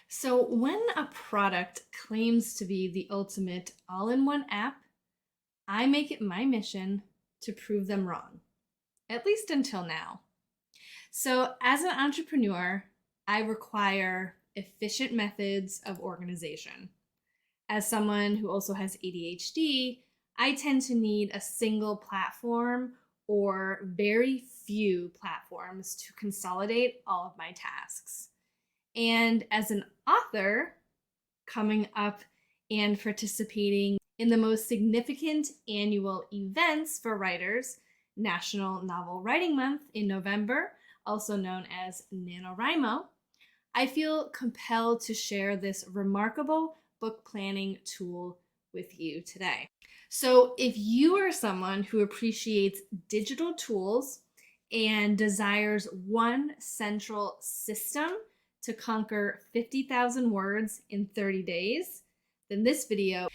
So, when a product claims to be the ultimate all in one app, I make it my mission to prove them wrong, at least until now. So, as an entrepreneur, I require efficient methods of organization. As someone who also has ADHD, I tend to need a single platform or very few platforms to consolidate all of my tasks. And as an author, coming up and participating in the most significant annual events for writers, National Novel Writing Month in November, also known as NaNoWriMo, I feel compelled to share this remarkable book planning tool with you today. So, if you are someone who appreciates digital tools and desires one central system to conquer 50,000 words in 30 days, then this video.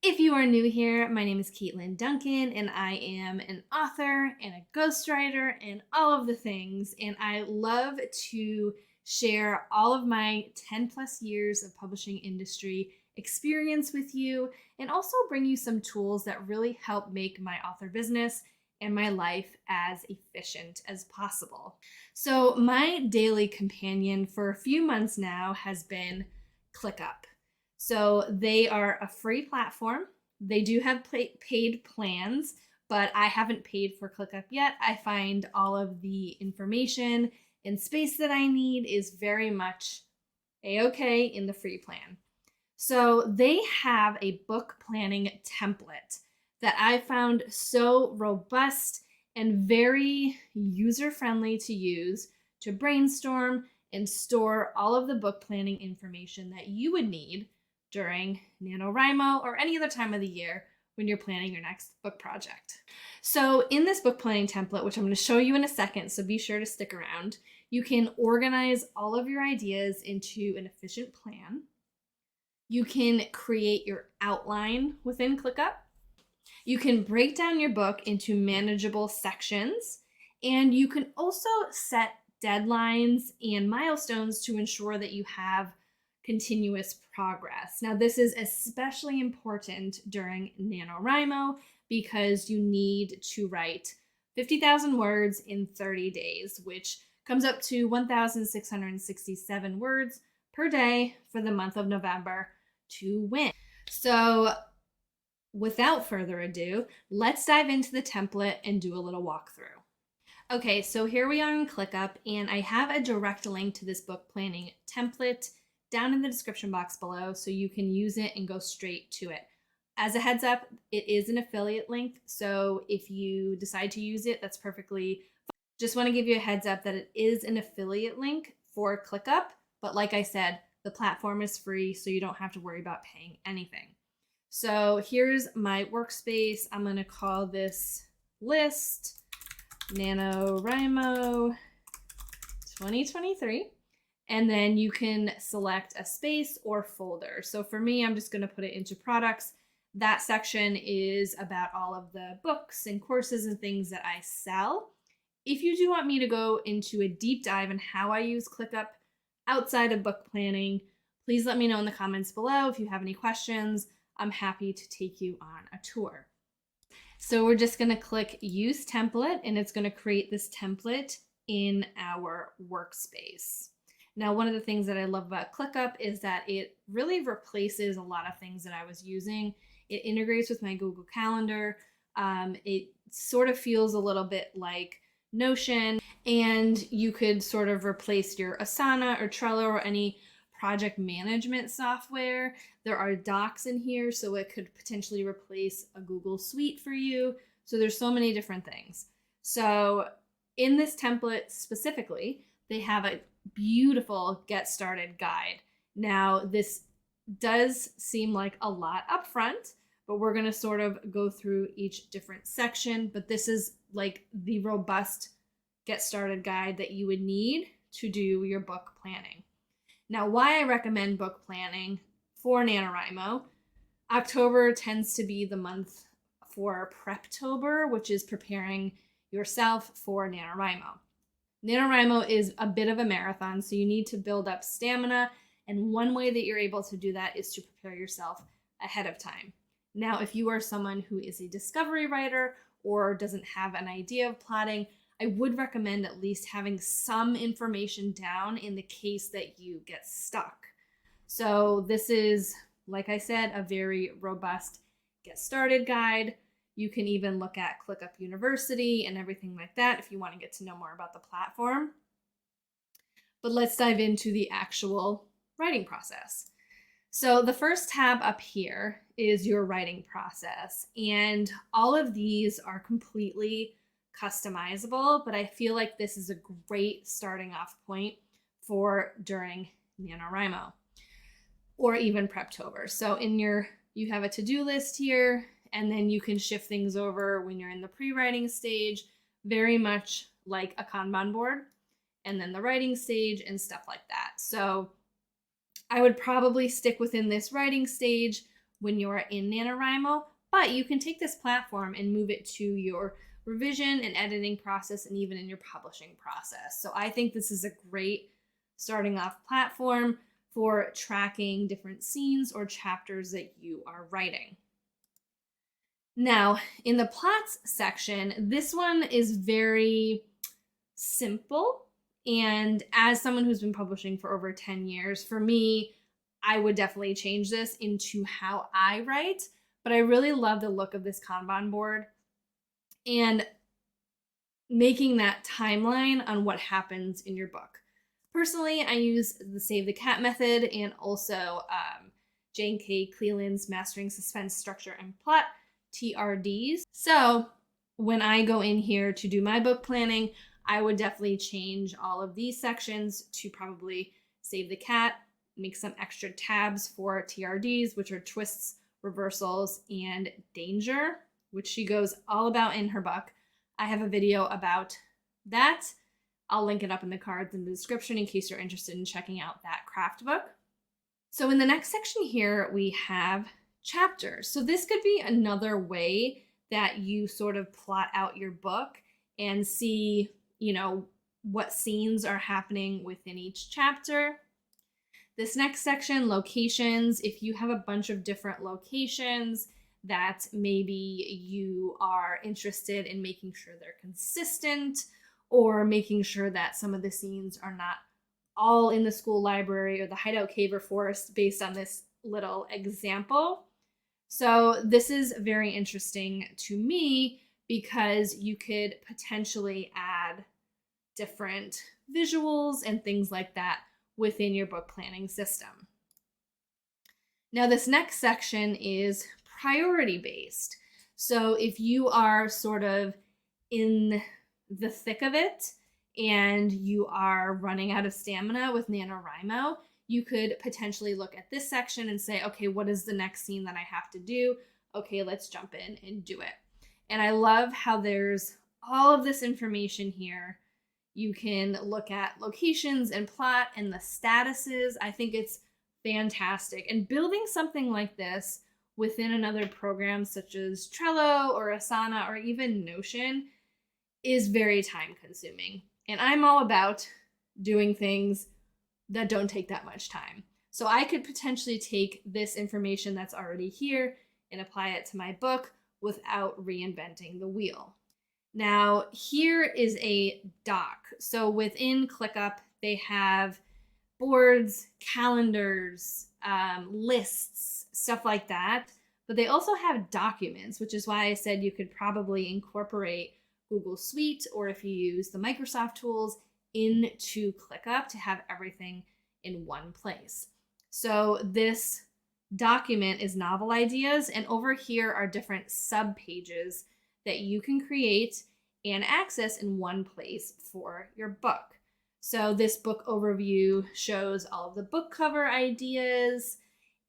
If you are new here, my name is Katlyn Duncan, and I am an author and a ghostwriter and all of the things. And I love to share all of my 10 plus years of publishing industry experience with you, and also bring you some tools that really help make my author business and my life as efficient as possible. So my daily companion for a few months now has been ClickUp. So they are a free platform. They do have paid plans, but I haven't paid for ClickUp yet. I find all of the information and space that I need is very much a-okay in the free plan. So they have a book planning template that I found so robust and very user-friendly to use to brainstorm and store all of the book planning information that you would need during NaNoWriMo or any other time of the year when you're planning your next book project. So in this book planning template, which I'm going to show you in a second, so be sure to stick around, you can organize all of your ideas into an efficient plan. You can create your outline within ClickUp. You can break down your book into manageable sections, and you can also set deadlines and milestones to ensure that you have continuous progress. Now, this is especially important during NaNoWriMo because you need to write 50,000 words in 30 days, which comes up to 1,667 words per day for the month of November to win. So without further ado, let's dive into the template and do a little walkthrough. Okay, so here we are in ClickUp, and I have a direct link to this book planning template down in the description box below, so you can use it and go straight to it. As a heads up, it is an affiliate link, so if you decide to use it, that's perfectly fine. Just want to give you a heads up that it is an affiliate link for ClickUp, but like I said, the platform is free, so you don't have to worry about paying anything. So here's my workspace. I'm going to call this list NaNoWriMo 2023. And then you can select a space or folder. So for me, I'm just going to put it into products. That section is about all of the books and courses and things that I sell. If you do want me to go into a deep dive in how I use ClickUp outside of book planning, please let me know in the comments below. If you have any questions, I'm happy to take you on a tour. So we're just going to click Use Template, and it's going to create this template in our workspace. Now, one of the things that I love about ClickUp is that it really replaces a lot of things that I was using. It integrates with my Google Calendar. It sort of feels a little bit like Notion, and you could sort of replace your Asana or Trello or any project management software. There are docs in here, so it could potentially replace a Google Suite for you. So there's so many different things. So in this template specifically, they have a beautiful get started guide. Now, this does seem like a lot up front, but we're going to sort of go through each different section. But this is like the robust get started guide that you would need to do your book planning. Now, why I recommend book planning for NaNoWriMo, October tends to be the month for Preptober, which is preparing yourself for NaNoWriMo. NaNoWriMo is a bit of a marathon, so you need to build up stamina And one way that you're able to do that is to prepare yourself ahead of time. Now, if you are someone who is a discovery writer or doesn't have an idea of plotting, I would recommend at least having some information down in the case that you get stuck. So this is, like I said, a very robust get started guide. You can even look at ClickUp University and everything like that if you want to get to know more about the platform. But let's dive into the actual writing process. So the first tab up here is your writing process, and all of these are completely customizable, but I feel like this is a great starting off point for during NaNoWriMo or even Preptober. So you have a to-do list here, and then you can shift things over when you're in the pre-writing stage, very much like a Kanban board, and then the writing stage and stuff like that. So I would probably stick within this writing stage when you're in NaNoWriMo, but you can take this platform and move it to your revision and editing process and even in your publishing process. So I think this is a great starting off platform for tracking different scenes or chapters that you are writing. Now, in the plots section, this one is very simple. And as someone who's been publishing for over 10 years, for me, I would definitely change this into how I write. But I really love the look of this Kanban board and making that timeline on what happens in your book. Personally, I use the Save the Cat method and also Jane K. Cleland's Mastering Suspense, Structure, and Plot, TRDs. So when I go in here to do my book planning, I would definitely change all of these sections to probably Save the Cat, make some extra tabs for TRDs, which are twists, reversals, and danger, which she goes all about in her book. I have a video about that. I'll link it up in the cards in the description in case you're interested in checking out that craft book. So in the next section here, we have chapters. So this could be another way that you sort of plot out your book and see, what scenes are happening within each chapter. This next section, locations, if you have a bunch of different locations that maybe you are interested in making sure they're consistent or making sure that some of the scenes are not all in the school library or the hideout cave or forest based on this little example. So this is very interesting to me because you could potentially add different visuals and things like that within your book planning system. Now, this next section is priority based. So if you are sort of in the thick of it and you are running out of stamina with NaNoWriMo, you could potentially look at this section and say, okay, what is the next scene that I have to do? Okay, let's jump in and do it. And I love how there's all of this information here. You can look at locations and plot and the statuses. I think it's fantastic. And building something like this within another program such as Trello or Asana or even Notion is very time consuming. And I'm all about doing things that don't take that much time. So I could potentially take this information that's already here and apply it to my book without reinventing the wheel. Now, here is a doc. So within ClickUp, they have boards, calendars, lists, stuff like that. But they also have documents, which is why I said you could probably incorporate Google Suite, or if you use the Microsoft tools, into ClickUp to have everything in one place. So this document is novel ideas, and over here are different sub pages that you can create and access in one place for your book. So this book overview shows all of the book cover ideas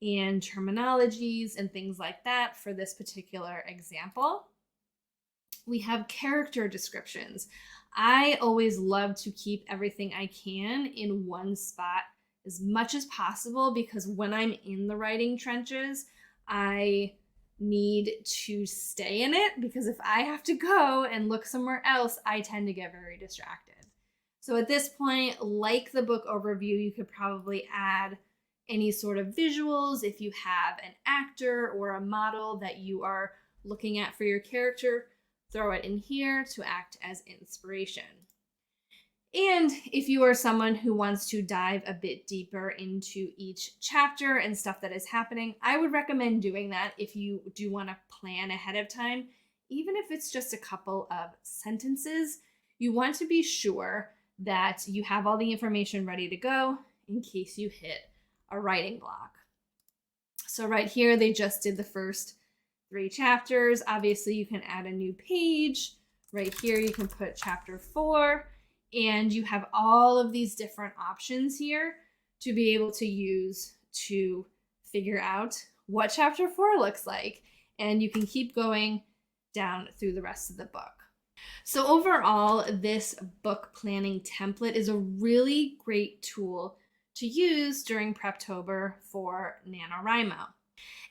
and terminologies and things like that for this particular example. We have character descriptions. I always love to keep everything I can in one spot as much as possible because when I'm in the writing trenches, I need to stay in it because if I have to go and look somewhere else, I tend to get very distracted. So at this point, like the book overview, you could probably add any sort of visuals, if you have an actor or a model that you are looking at for your character, throw it in here to act as inspiration. And if you are someone who wants to dive a bit deeper into each chapter and stuff that is happening, I would recommend doing that if you do want to plan ahead of time. Even if it's just a couple of sentences, you want to be sure that you have all the information ready to go in case you hit a writing block. So right here, they just did the first 3 chapters. Obviously, you can add a new page. Right here, you can put chapter 4. And you have all of these different options here to be able to use to figure out what chapter 4 looks like. And you can keep going down through the rest of the book. So overall, this book planning template is a really great tool to use during Preptober for NaNoWriMo.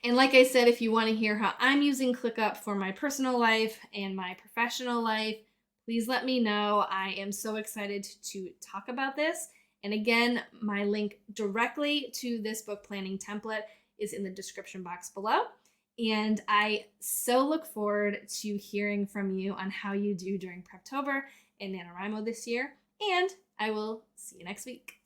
And like I said, if you want to hear how I'm using ClickUp for my personal life and my professional life, please let me know. I am so excited to talk about this. And again, my link directly to this book planning template is in the description box below. And I so look forward to hearing from you on how you do during Preptober and NaNoWriMo this year. And I will see you next week.